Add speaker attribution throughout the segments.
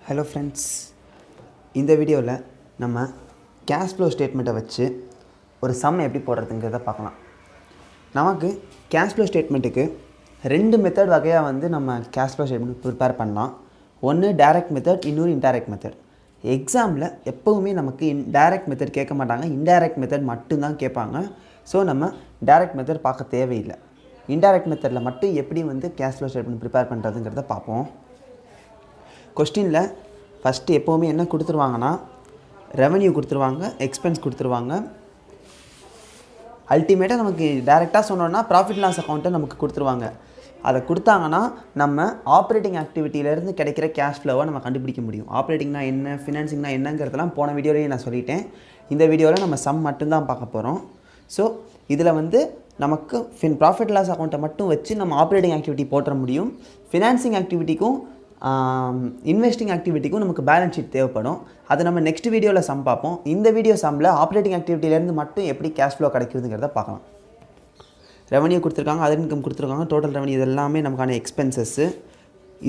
Speaker 1: Hello friends, இந்த வீடியோவில் நம்ம கேஷ் ஃப்ளோ ஸ்டேட்மெண்ட்டை வச்சு ஒரு சம் எப்படி போடுறதுங்கிறத பார்க்கலாம். நமக்கு கேஷ் ஃப்ளோ ஸ்டேட்மெண்ட்டுக்கு ரெண்டு மெத்தட் வகையாக வந்து நம்ம கேஷ் ஃப்ளோ ஸ்டேட்மெண்ட் ப்ரிப்பேர் பண்ணலாம். ஒன்று டைரக்ட் மெத்தட், இன்னொரு இன்டைரக்ட் மெத்தட். எக்ஸாமில் எப்போவுமே நமக்கு டைரக்ட் மெத்தட் கேட்க மாட்டாங்க, இன்டைரக்ட் மெத்தட் மட்டும்தான் கேட்பாங்க. ஸோ நம்ம டைரக்ட் மெத்தட் பார்க்க தேவையில்லை. இன்டைரக்ட் மெத்தடில் மட்டும் எப்படி வந்து கேஷ் ஃப்ளோ ஸ்டேட்மெண்ட் ப்ரிப்பேர் பண்ணுறதுங்கிறத பார்ப்போம். கொஸ்டினில் ஃபஸ்ட்டு எப்போவுமே என்ன கொடுத்துருவாங்கன்னா, ரெவன்யூ கொடுத்துருவாங்க, எக்ஸ்பென்ஸ் கொடுத்துருவாங்க. அல்டிமேட்டாக நமக்கு டைரெக்டாக சொன்னோன்னா ப்ராஃபிட் லாஸ் அக்கௌண்ட்டை நமக்கு கொடுத்துருவாங்க. அதை கொடுத்தாங்கன்னா நம்ம ஆப்ரேட்டிங் ஆக்டிவிட்டியிலேருந்து கிடைக்கிற கேஷ் ஃப்ளோவை நம்ம கண்டுபிடிக்க முடியும். ஆப்ரேட்டிங்னா என்ன, ஃபினான்சிங்னா என்னங்கிறதெல்லாம் போன வீடியோலேயே நான் சொல்லிட்டேன். இந்த வீடியோவில் நம்ம சம் மட்டும்தான் பார்க்க போகிறோம். ஸோ இதில் வந்து நமக்கு ப்ராஃபிட் லாஸ் அக்கௌண்ட்டை மட்டும் வச்சு நம்ம ஆப்ரேட்டிங் ஆக்டிவிட்டி போட்டுற முடியும். ஃபினான்சிங் ஆக்டிவிட்டிக்கும் இன்வெஸ்டிங் ஆக்டிவிட்டிக்கும் நமக்கு பேலன்ஸ் ஷீட் தேவைப்படும். அதை நம்ம நெக்ஸ்ட் வீடியோவில் சம் பார்ப்போம். இந்த வீடியோ சம்மில் ஆப்ரேட்டிங் ஆக்டிவிட்டியிலேருந்து மட்டும் எப்படி கேஷ் ஃப்ளோ கிடைக்குதுங்கிறத பார்க்கலாம். ரெவன்யூ கொடுத்துருக்காங்க, அதர் இன்கம் கொடுத்துருக்காங்க, டோட்டல் ரெவன்யூ இது எல்லாமே நமக்கான எக்ஸ்பென்சஸ்ஸு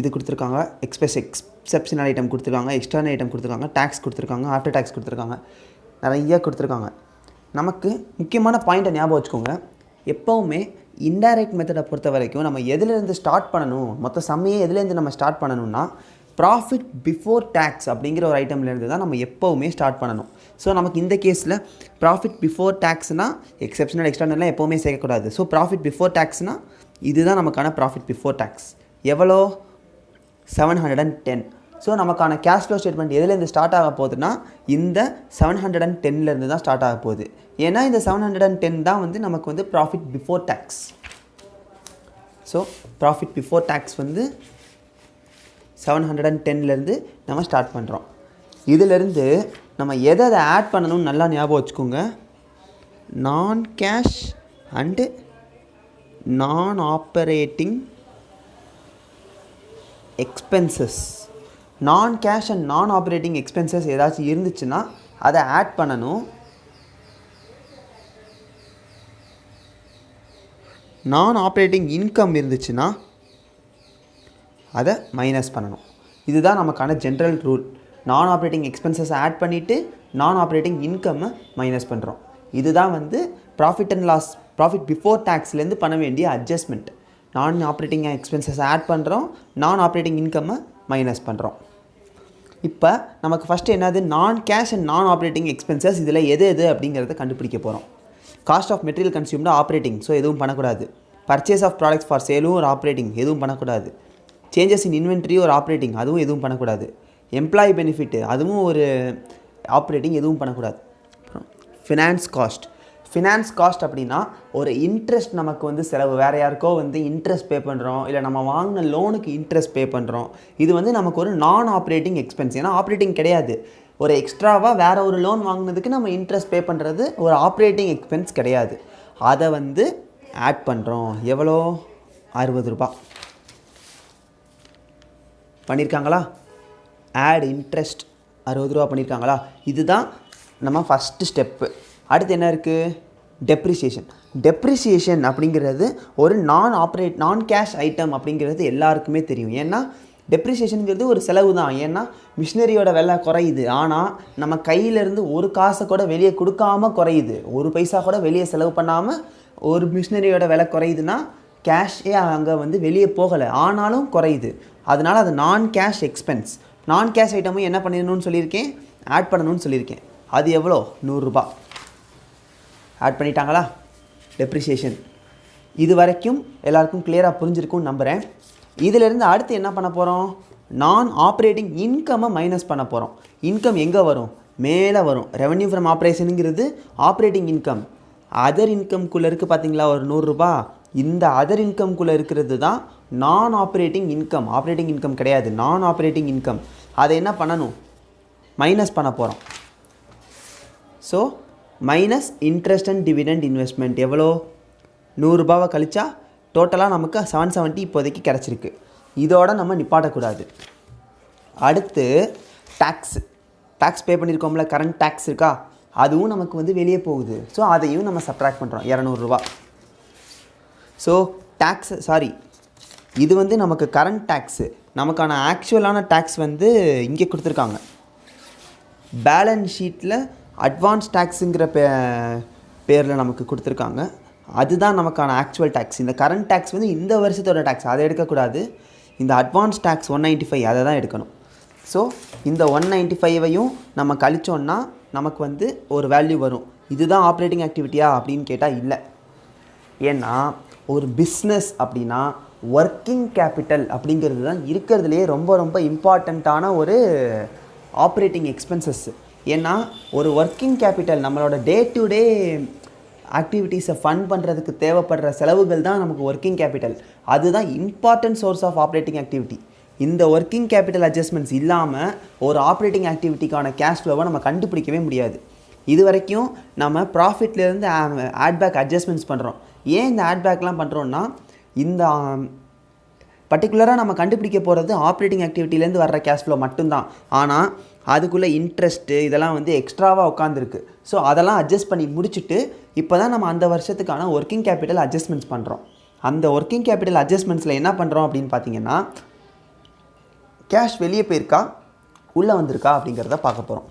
Speaker 1: இது கொடுத்துருக்காங்க. எக்ஸெப்ஷனல் ஐட்டம் கொடுத்துருக்காங்க, எக்ஸ்டர்னல் ஐட்டம் கொடுத்துருக்காங்க, டேக்ஸ் கொடுத்துருக்காங்க, ஆஃப்டர் டேக்ஸ் கொடுத்துருக்காங்க, நிறைய கொடுத்துருக்காங்க. நமக்கு முக்கியமான பாயிண்ட்டை ஞாபகம் வச்சுக்கோங்க. எப்போவுமே இன்டைரக்ட் மெத்தடை பொறுத்த வரைக்கும் நம்ம எதுலேருந்து ஸ்டார்ட் பண்ணணும், மொத்த சம்மையே எதுலேருந்து நம்ம ஸ்டார்ட் பண்ணணும்னா ப்ராஃபிட் பிஃபோர் டேக்ஸ் அப்படிங்கிற ஒரு ஐட்டம்லேருந்து தான் நம்ம எப்போவுமே ஸ்டார்ட் பண்ணணும். ஸோ நமக்கு இந்த கேஸில் ப்ராஃபிட் பிஃபோர் டேக்ஸ்னால் எக்ஸெப்ஷனல் எக்ஸ்டர்னல்லாம் எப்போவுமே சேர்க்கக்கூடாது. ஸோ ப்ராஃபிட் பிஃபோர் டேக்ஸ்னால் இதுதான் நமக்கான ப்ராஃபிட் பிஃபோர் டேக்ஸ். எவ்வளோ? 710. ஸோ நமக்கான கேஷ் ஃப்ளோ ஸ்டேட்மெண்ட் எதுலேருந்து ஸ்டார்ட் ஆக போகுதுன்னா இந்த 710லேருந்து தான் ஸ்டார்ட் ஆக போகுது. ஏன்னா இந்த 710 தான் வந்து நமக்கு வந்து profit before tax. So profit before tax வந்து 710லேருந்து நம்ம ஸ்டார்ட் பண்ணுறோம். இதிலேருந்து நம்ம எதை ஆட் பண்ணணும்னு நல்லா ஞாபகம் வச்சுக்கோங்க. நான் கேஷ் அண்டு நான் ஆப்பரேட்டிங் எக்ஸ்பென்சஸ். நான் கேஷ் அண்ட் நான் ஆப்ரேட்டிங் எக்ஸ்பென்சஸ் ஏதாச்சும் இருந்துச்சுன்னா அதை ஆட் பண்ணணும். நான் ஆப்ரேட்டிங் இன்கம் இருந்துச்சுன்னா அதை மைனஸ் பண்ணணும். இதுதான் நமக்கான ஜென்ரல் ரூல். நான் ஆப்ரேட்டிங் எக்ஸ்பென்சஸை ஆட் பண்ணிவிட்டு நான் ஆப்ரேட்டிங் இன்கம்மை மைனஸ் பண்ணுறோம். இதுதான் வந்து profit and loss, profit before டேக்ஸ்லேருந்து பண்ண வேண்டிய அட்ஜஸ்ட்மெண்ட். நான் ஆப்ரேட்டிங் எக்ஸ்பென்சஸை ஆட் பண்ணுறோம், நான் ஆப்ரேட்டிங் இன்கம்மை மைனஸ் பண்ணுறோம். இப்போ நமக்கு ஃபஸ்ட்டு என்னது, நான் கேஷ் அண்ட் நான் ஆப்ரேட்டிங் எக்ஸ்பென்சஸ் இதில் எது எது அப்படிங்கிறத கண்டுபிடிக்க போகிறோம். Cost of material consumed operating, so எதுவும் பண்ணக்கூடாது. பர்ச்சேஸ் ஆஃப் ப்ராடக்ட்ஸ் ஃபார் சேலும் ஒரு ஆப்ரேட்டிங், எதுவும் பண்ணக்கூடாது. சேஞ்சஸ் இன் இன்வென்ட்ரி ஒரு ஆப்ரேட்டிங், அதுவும் எதுவும் பண்ணக்கூடாது. எம்ப்ளாயி பெனிஃபிட்டு அதுவும் ஒரு ஆப்ரேட்டிங், எதுவும் பண்ணக்கூடாது. அப்புறம் ஃபினான்ஸ் காஸ்ட் அப்படின்னா ஒரு இன்ட்ரெஸ்ட் நமக்கு வந்து செலவு, வேறு யாருக்கோ வந்து இன்ட்ரெஸ்ட் பே பண்ணுறோம், இல்லை நம்ம வாங்கின லோனுக்கு இன்ட்ரெஸ்ட் பே பண்ணுறோம். இது வந்து நமக்கு ஒரு நான் ஆப்ரேட்டிங் எக்ஸ்பென்ஸ். ஏன்னா ஆப்ரேட்டிங் கிடையாது, ஒரு எக்ஸ்ட்ராவாக வேறு ஒரு லோன் வாங்கினதுக்கு நம்ம இன்ட்ரெஸ்ட் பே பண்ணுறது ஒரு ஆப்ரேட்டிங் எக்ஸ்பென்ஸ் கிடையாது. அதை வந்து ஆட் பண்ணுறோம். எவ்வளோ? 60 ரூபா பண்ணியிருக்காங்களா? ஆட் இன்ட்ரெஸ்ட் 60 ரூபா பண்ணியிருக்காங்களா? இதுதான் நம்ம ஃபஸ்ட்டு ஸ்டெப்பு. அடுத்து என்ன இருக்குது? டெப்ரிசியேஷன் அப்படிங்கிறது ஒரு நான் கேஷ் ஐட்டம் அப்படிங்கிறது எல்லாருக்குமே தெரியும். ஏன்னா டெப்ரிசியேஷனுங்கிறது ஒரு செலவு தான். ஏன்னா மிஷினரியோட விலை குறையுது, ஆனால் நம்ம கையிலேருந்து ஒரு காசை கூட வெளியே கொடுக்காமல் குறையுது. ஒரு பைசா கூட வெளியே செலவு பண்ணாமல் ஒரு மிஷினரியோட விலை குறையுதுன்னா கேஷே அங்கே வந்து வெளியே போகலை, ஆனாலும் குறையுது. அதனால் அது நான் கேஷ் எக்ஸ்பென்ஸ். நான் கேஷ் ஐட்டமும் என்ன பண்ணிடணும்னு சொல்லியிருக்கேன், ஆட் பண்ணணும்னு சொல்லியிருக்கேன். அது எவ்வளோ? 100 ரூபா. ஆட் பண்ணிட்டாங்களா? டெப்ரிசியேஷன் இது வரைக்கும் எல்லாருக்கும் கிளியராக புரிஞ்சிருக்கும்னு நம்புகிறேன். இதிலேருந்து அடுத்து என்ன பண்ண போகிறோம்? நான் ஆப்ரேட்டிங் இன்கம்மை மைனஸ் பண்ண போகிறோம். இன்கம் எங்கே வரும்? மேலே வரும். ரெவன்யூ ஃப்ரம் ஆப்ரேஷனுங்கிறது ஆப்ரேட்டிங் இன்கம். அதர் இன்கம்குள்ளே இருக்குது பார்த்தீங்களா, ஒரு 100 ரூபா. இந்த அதர் இன்கம்குள்ளே இருக்கிறது தான் நான் ஆப்ரேட்டிங் இன்கம். ஆப்ரேட்டிங் இன்கம் கிடையாது, நான் ஆப்ரேட்டிங் இன்கம். அதை என்ன பண்ணணும்? மைனஸ் பண்ண போகிறோம். So minus interest and dividend investment எவ்வளோ? 100 ரூபாவை கழிச்சா டோட்டலாக நமக்கு 770 இப்போதைக்கு கிடச்சிருக்கு. இதோட நம்ம நிப்பாட்டக்கூடாது. அடுத்து டேக்ஸ் பே பண்ணியிருக்கோம்ல, கரண்ட் டேக்ஸ் இருக்கா, அதுவும் நமக்கு வந்து வெளியே போகுது. ஸோ அதையும் நம்ம சப்ட்ராக்ட் பண்ணுறோம், 200 ரூபா. ஸோ இது வந்து நமக்கு கரண்ட் டேக்ஸு. நமக்கான ஆக்சுவலான டேக்ஸ் வந்து இங்கே கொடுத்துருக்காங்க. பேலன்ஸ் ஷீட்டில் அட்வான்ஸ் டேக்ஸுங்கிற பேரில் நமக்கு கொடுத்துருக்காங்க. அதுதான் நமக்கான ஆக்சுவல் டேக்ஸ். இந்த கரண்ட் டேக்ஸ் வந்து இந்த வருஷத்தோட டேக்ஸ், அதை எடுக்கக்கூடாது. இந்த அட்வான்ஸ் டேக்ஸ் 195 அதை தான் எடுக்கணும். ஸோ இந்த 195ஐயும் நம்ம கழிச்சோன்னா நமக்கு வந்து ஒரு வேல்யூ வரும். இதுதான் ஆப்ரேட்டிங் ஆக்டிவிட்டியா அப்படின்னு கேட்டால் இல்லை. ஏன்னா ஒரு பிஸ்னஸ் அப்படின்னா ஒர்க்கிங் கேபிட்டல் அப்படிங்கிறது தான் இருக்கிறதுலையே ரொம்ப ரொம்ப இம்பார்ட்டண்ட்டான ஒரு ஆப்ரேட்டிங் எக்ஸ்பென்சஸ். ஏன்னா ஒரு ஒர்க்கிங் கேபிட்டல் நம்மளோட டே டு டே ஆக்டிவிட்டீஸை ஃபண்ட் பண்ணுறதுக்கு தேவைப்படுற செலவுகள் தான் நமக்கு ஒர்க்கிங் கேபிட்டல். அதுதான் important source of operating activity. இந்த ஒர்க்கிங் கேபிட்டல் அட்ஜஸ்ட்மெண்ட்ஸ் இல்லாமல் ஒரு ஆப்ரேட்டிங் ஆக்டிவிட்டிக்கான கேஷ் ஃப்ளோவை நம்ம கண்டுபிடிக்கவே முடியாது. இது வரைக்கும் நம்ம ப்ராஃபிட்லேருந்து ஆட்பேக் அட்ஜஸ்ட்மெண்ட்ஸ் பண்ணுறோம். ஏன் இந்த ஆட்பேக்லாம் பண்ணுறோன்னா இந்த பர்டிகுலராக நம்ம கண்டுபிடிக்க போகிறது ஆப்ரேட்டிங் ஆக்டிவிட்டிலேருந்து வர்ற கேஷ் ஃப்ளோ மட்டும்தான். ஆனால் அதுக்குள்ளே இன்ட்ரெஸ்ட்டு இதெல்லாம் வந்து எக்ஸ்ட்ராவாக உட்காந்துருக்கு. ஸோ அதெல்லாம் அட்ஜஸ்ட் பண்ணி முடிச்சுட்டு இப்போ தான் நம்ம அந்த வருஷத்துக்கான ஒர்க்கிங் கேபிட்டல் அட்ஜஸ்ட்மெண்ட்ஸ் பண்ணுறோம். அந்த ஒர்க்கிங் கேபிட்டல் அட்ஜஸ்ட்மெண்ட்ஸில் என்ன பண்ணுறோம் அப்படின்னு பார்த்தீங்கன்னா கேஷ் வெளியே போயிருக்கா உள்ளே வந்திருக்கா அப்படிங்கிறத பார்க்க போகிறோம்.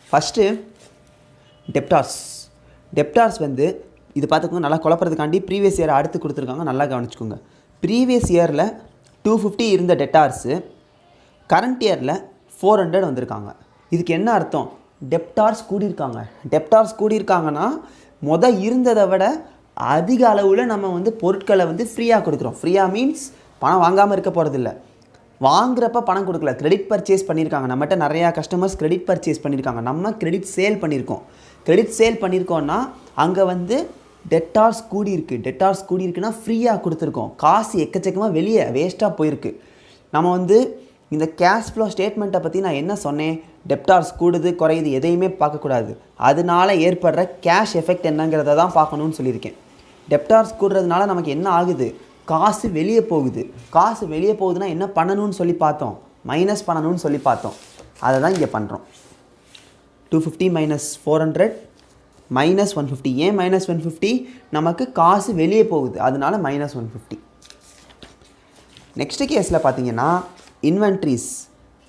Speaker 1: ஃபஸ்ட்டு டெப்டார்ஸ் வந்து இது பார்த்துக்கோங்க. நல்லா குழப்பறதுக்காண்டி ப்ரீவியஸ் இயர் அடுத்து கொடுத்துருக்காங்க, நல்லா கவனிச்சுக்கோங்க. ப்ரீவியஸ் இயரில் 250 இருந்த டெப்டார்ஸு கரண்ட் இயரில் 400 வந்திருக்காங்க. இதுக்கு என்ன அர்த்தம்? டெப்டார்ஸ் கூடியிருக்காங்கன்னா இருந்ததை விட அதிக அளவில் நம்ம வந்து பொருட்களை வந்து ஃப்ரீயாக கொடுக்குறோம். ஃப்ரீயாக மீன்ஸ் பணம் வாங்காமல் இருக்க போகிறதில்ல, வாங்குறப்ப பணம் கொடுக்கல, கிரெடிட் பர்ச்சேஸ் பண்ணியிருக்காங்க. நம்மகிட்ட நிறையா கஸ்டமர்ஸ் கிரெடிட் பர்ச்சேஸ் பண்ணியிருக்காங்க, நம்ம கிரெடிட் சேல் பண்ணியிருக்கோம்னா அங்கே வந்து டெப்டார்ஸ் கூடியிருக்குன்னா ஃப்ரீயாக கொடுத்துருக்கோம். காசு எக்கச்சக்கமாக வெளியே வேஸ்ட்டாக போயிருக்கு. நம்ம வந்து இந்த கேஷ் ஃப்ளோ ஸ்டேட்மெண்ட்டை பற்றி நான் என்ன சொன்னேன்? டெப்டார்ஸ் கூடுது குறையுது எதையுமே பார்க்கக்கூடாது, அதனால ஏற்படுற கேஷ் எஃபெக்ட் என்னங்கிறத தான் பார்க்கணுன்னு சொல்லியிருக்கேன். டெப்டார்ஸ் கூடுறதுனால நமக்கு என்ன ஆகுது? காசு வெளியே போகுதுன்னா என்ன பண்ணணும்னு சொல்லி பார்த்தோம்? மைனஸ் பண்ணணும்னு சொல்லி பார்த்தோம். அதை தான் இங்கே பண்ணுறோம். 250 மைனஸ் 400 மைனஸ் 150. ஏன் மைனஸ் 150? நமக்கு காசு வெளியே போகுது, அதனால மைனஸ் 150. நெக்ஸ்ட்டு கேஸில் பார்த்தீங்கன்னா இன்வென்ட்ரிஸ்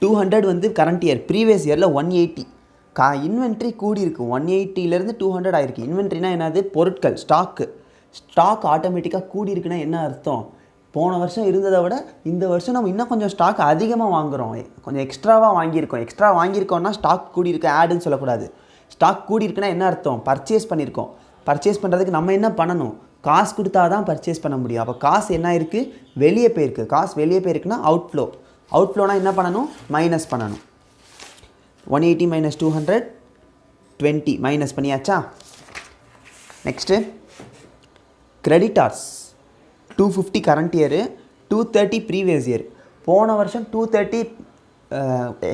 Speaker 1: 200 வந்து கரண்ட் இயர், ப்ரீவியஸ் இயரில் 180. இன்வென்ட்ரி கூடியிருக்கு, 180லேருந்து 200 ஆயிருக்கு. இன்வென்ட்ரினா என்னது? பொருட்கள், ஸ்டாக் ஆட்டோமேட்டிக்காக கூடியிருக்குன்னா என்ன அர்த்தம்? போன வருஷம் இருந்ததை விட இந்த வருஷம் நம்ம இன்னும் கொஞ்சம் ஸ்டாக் அதிகமாக வாங்குகிறோம், கொஞ்சம் எக்ஸ்ட்ரா வாங்கியிருக்கோம்னா ஸ்டாக் கூடியிருக்கு, ஆடுன்னு சொல்லக்கூடாது. ஸ்டாக் கூடியிருக்குன்னா என்ன அர்த்தம்? பர்ச்சேஸ் பண்ணியிருக்கோம். பர்ச்சேஸ் பண்ணுறதுக்கு நம்ம என்ன பண்ணணும்? காசு கொடுத்தா தான் பர்ச்சேஸ் பண்ண முடியும். அப்போ காசு என்ன இருக்குது? வெளியே போயிருக்கு. காசு வெளியே போயிருக்குன்னா அவுட்ஃப்ளோனா என்ன பண்ணணும்? மைனஸ் பண்ணணும். 180 மைனஸ் 200 20 மைனஸ் பண்ணியாச்சா? Next creditors 250 current year, 230 previous year. போன வருஷம் 230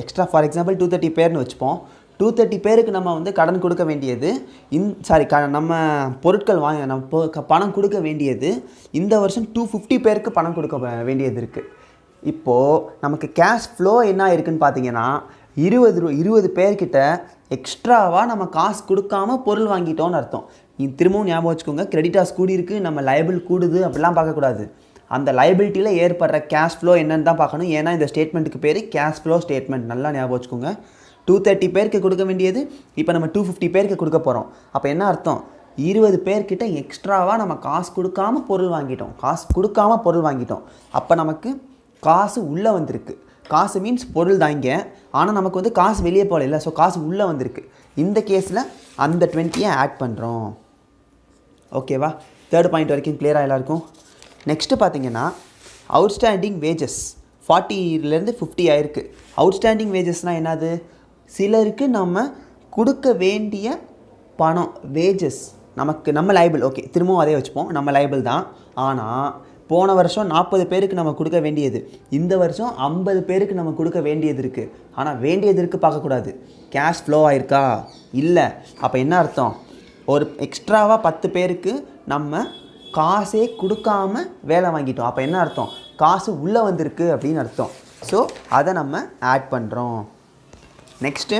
Speaker 1: எக்ஸ்ட்ரா, ஃபார் எக்ஸாம்பிள் 230 பேர்னு வச்சுப்போம். 230 பேருக்கு நம்ம வந்து கடன் கொடுக்க வேண்டியது நம்ம பொருட்கள் பணம் கொடுக்க வேண்டியது இந்த வருஷம் 250 பேருக்கு பணம் கொடுக்க வேண்டியது இருக்குது. இப்போது நமக்கு கேஷ் ஃப்ளோ என்ன இருக்குதுன்னு பார்த்தீங்கன்னா 20 பேர்கிட்ட எக்ஸ்ட்ராவாக நம்ம காசு கொடுக்காம பொருள் வாங்கிட்டோன்னு அர்த்தம். திரும்பவும் ஞாபகம் வச்சுக்கோங்க, கிரெடிட்டார்ஸ் கூடியிருக்கு, நம்ம லைபிள் கூடுது அப்படிலாம் பார்க்கக்கூடாது. அந்த லைபிலிட்டியில் ஏற்படுற கேஷ் ஃப்ளோ என்னன்னு தான் பார்க்கணும். ஏன்னா இந்த ஸ்டேட்மெண்ட்டுக்கு பேர் கேஷ் ஃப்ளோ ஸ்டேட்மெண்ட். நல்லா ஞாபகம் வச்சுக்கோங்க. 230 பேருக்கு கொடுக்க வேண்டியது இப்போ நம்ம 250 பேருக்கு கொடுக்க போகிறோம். அப்போ என்ன அர்த்தம்? 20 பேர்கிட்ட எக்ஸ்ட்ராவாக நம்ம காசு கொடுக்காம பொருள் வாங்கிட்டோம். அப்போ நமக்கு காசு உள்ளே வந்திருக்கு. காசு மீன்ஸ் பொருள் தாங்க, ஆனால் நமக்கு வந்து காசு வெளியே போகல. ஸோ காசு உள்ளே வந்திருக்கு. இந்த கேஸில் அந்த 20 ஆட் பண்ணுறோம். ஓகேவா? தேர்ட் பாயிண்ட் வரைக்கும் கிளியராக எல்லாருக்கும்? நெக்ஸ்ட்டு பார்த்தீங்கன்னா அவுட்ஸ்டாண்டிங் வேஜஸ் 40லேருந்து 50 ஆயிருக்கு. அவுட்ஸ்டாண்டிங் வேஜஸ்னால் என்னது? சிலருக்கு நம்ம கொடுக்க வேண்டிய பணம், வேஜஸ், நம்ம லைபிள். ஓகே, திரும்பவும் அதே வச்சுப்போம், நம்ம லைபிள் தான். ஆனால் போன வருஷம் 40 பேருக்கு நம்ம கொடுக்க வேண்டியது, இந்த வருஷம் 50 பேருக்கு நம்ம கொடுக்க வேண்டியது இருக்குது. ஆனால் வேண்டியது இருக்குது பார்க்கக்கூடாது. கேஷ் ஃப்ளோ ஆயிருக்கா? இல்லை. அப்போ என்ன அர்த்தம்? ஒரு எக்ஸ்ட்ராவாக 10 பேருக்கு நம்ம காசே கொடுக்காம வேலை வாங்கிட்டோம். அப்போ என்ன அர்த்தம்? காசு உள்ளே வந்திருக்கு அப்படின்னு அர்த்தம். ஸோ அதை நம்ம ஆட் பண்ணுறோம். நெக்ஸ்ட்டு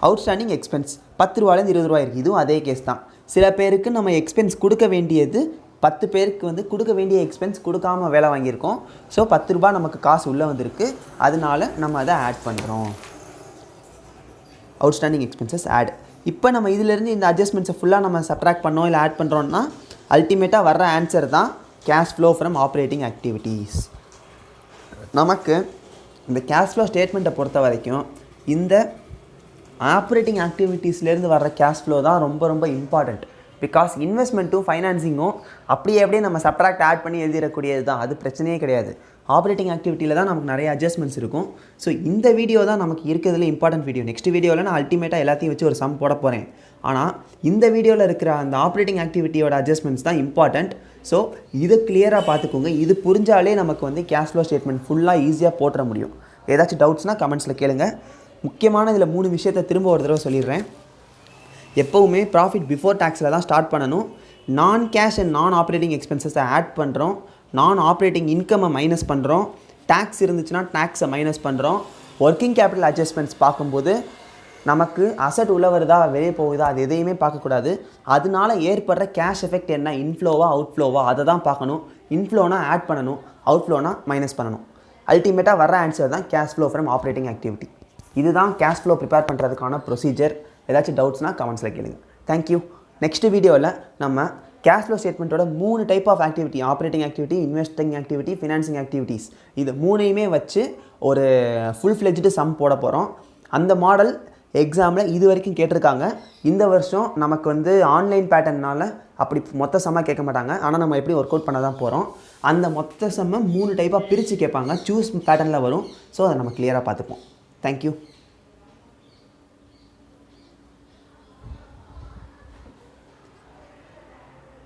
Speaker 1: அவுட்ஸ்டாண்டிங் எக்ஸ்பென்ஸ் 10 ரூபாலேருந்து 20 ரூபா இருக்குது. இதுவும் அதே கேஸ் தான். சில பேருக்கு நம்ம எக்ஸ்பென்ஸ் கொடுக்க வேண்டியது 10 பேருக்கு வந்து கொடுக்க வேண்டிய எக்ஸ்பென்ஸ் கொடுக்காம வேலை வாங்கியிருக்கோம். ஸோ 10 ரூபாய் நமக்கு காசு உள்ளே வந்திருக்கு. அதனால நம்ம அதை ஆட் பண்ணுறோம். Outstanding expenses add. இப்போ நம்ம இதிலேருந்து இந்த அட்ஜஸ்ட்மெண்ட்ஸை ஃபுல்லாக நம்ம சப்ட்ராக்ட் பண்ணோம் இல்லை ஆட் பண்ணுறோன்னா அல்டிமேட்டாக வர்ற ஆன்சர் தான் cash flow from operating activities. நமக்கு இந்த கேஷ் ஃப்ளோ ஸ்டேட்மெண்ட்டை பொறுத்த வரைக்கும் இந்த ஆப்ரேட்டிங் ஆக்டிவிட்டீஸ்லேருந்து வர்ற கேஷ் ஃப்ளோ தான் ரொம்ப ரொம்ப இம்பார்ட்டண்ட். பிகாஸ் இன்வெஸ்ட்மெண்ட்டும் ஃபைனான்சிங்கும் அப்படியே நம்ம சப்ட்ராக்ட் ஆட் பண்ணி எழுதிடக்கூடியது தான். அது பிரச்சனையே கிடையாது. ஆப்ரேட்டிங் ஆக்டிவிட்டியில் தான் நமக்கு நிறைய அட்ஜஸ்ட்மெண்ட்ஸ் இருக்கும். ஸோ இந்த வீடியோ தான் நமக்கு இருக்கிறதுல இம்பார்ட்டன்ட் வீடியோ. நெக்ஸ்ட் வீடியோவில் நான் அல்டிமேட்டாக எல்லாத்தையும் வச்சு ஒரு சம் போட போகிறேன். ஆனால் இந்த வீடியோவில் இருக்கிற அந்த ஆப்ரேட்டிங் ஆக்டிவிட்டியோட அட்ஜஸ்ட்மெண்ட்ஸ் தான் இம்பார்ட்டண்ட். ஸோ இதை கிளியராக பார்த்துக்கோங்க. இது புரிஞ்சாலே நமக்கு வந்து கேஷ் ஃப்ளோ ஸ்டேட்மெண்ட் ஃபுல்லாக ஈஸியாக போட்டுற முடியும். ஏதாச்சும் டவுட்ஸ்னால் கமெண்ட்ஸில் கேளுங்க. முக்கியமான இதில் 3 விஷயத்தை திரும்ப ஒரு தடவை சொல்லிடுறேன். எப்போவுமே ப்ராஃபிட் பிஃபோர் டேக்ஸில் தான் ஸ்டார்ட் பண்ணணும். நான் கேஷ் அண்ட் நான் ஆப்ரேட்டிங் எக்ஸ்பென்சஸை ஆட் பண்ணுறோம். நான் ஆப்ரேட்டிங் இன்கம்மை மைனஸ் பண்ணுறோம். டேக்ஸ் இருந்துச்சுன்னா டேக்ஸை மைனஸ் பண்ணுறோம். ஒர்க்கிங் கேபிட்டல் அட்ஜஸ்ட்மெண்ட்ஸ் பார்க்கும்போது நமக்கு அசட் உள்ள வருதா வெளியே போகுதா அது எதையுமே பார்க்கக்கூடாது. அதனால ஏற்படுற கேஷ் எஃபெக்ட் என்ன, இன்ஃப்ளோவா அவுட்ஃப்ளோவா அதை தான் பார்க்கணும். இன்ஃப்ளோனா ஆட் பண்ணணும், அவுட்ஃப்ளோனா மைனஸ் பண்ணணும். அல்டிமேட்டாக வர ஆன்சர் தான் cash flow from operating activity. இதுதான் கேஷ் ஃப்ளோ ப்ரிப்பேர் பண்ணுறதுக்கான ப்ரொசீஜர். ஏதாச்சும் டவுட்ஸ்னால் கமெண்ட்ஸில் கேளுங்க. தேங்க்யூ. நெக்ஸ்ட் வீடியோவில் நம்ம கேஷ் ஃப்ளோ ஸ்டேட்மெண்ட்டோட 3 type of activity, operating activity, investing activity, financing activities, இது 3யுமே வச்சு ஒரு ஃபுல் ஃப்ளெஜ்டு சம் போட போகிறோம். அந்த மாடல் எக்ஸாமில் இது வரைக்கும் கேட்டிருக்காங்க. இந்த வருஷம் நமக்கு வந்து ஆன்லைன் பேட்டர்னால் அப்படி மொத்த சம்மாக கேட்க மாட்டாங்க. ஆனால் நம்ம எப்படி ஒர்க் அவுட் பண்ண தான் போகிறோம். அந்த மொத்த சம்மை 3 டைப்பாக பிரித்து கேட்பாங்க. சூஸ் பேட்டர்னில் வரும். ஸோ அதை நம்ம கிளியராக பார்த்துப்போம். தேங்க்யூ.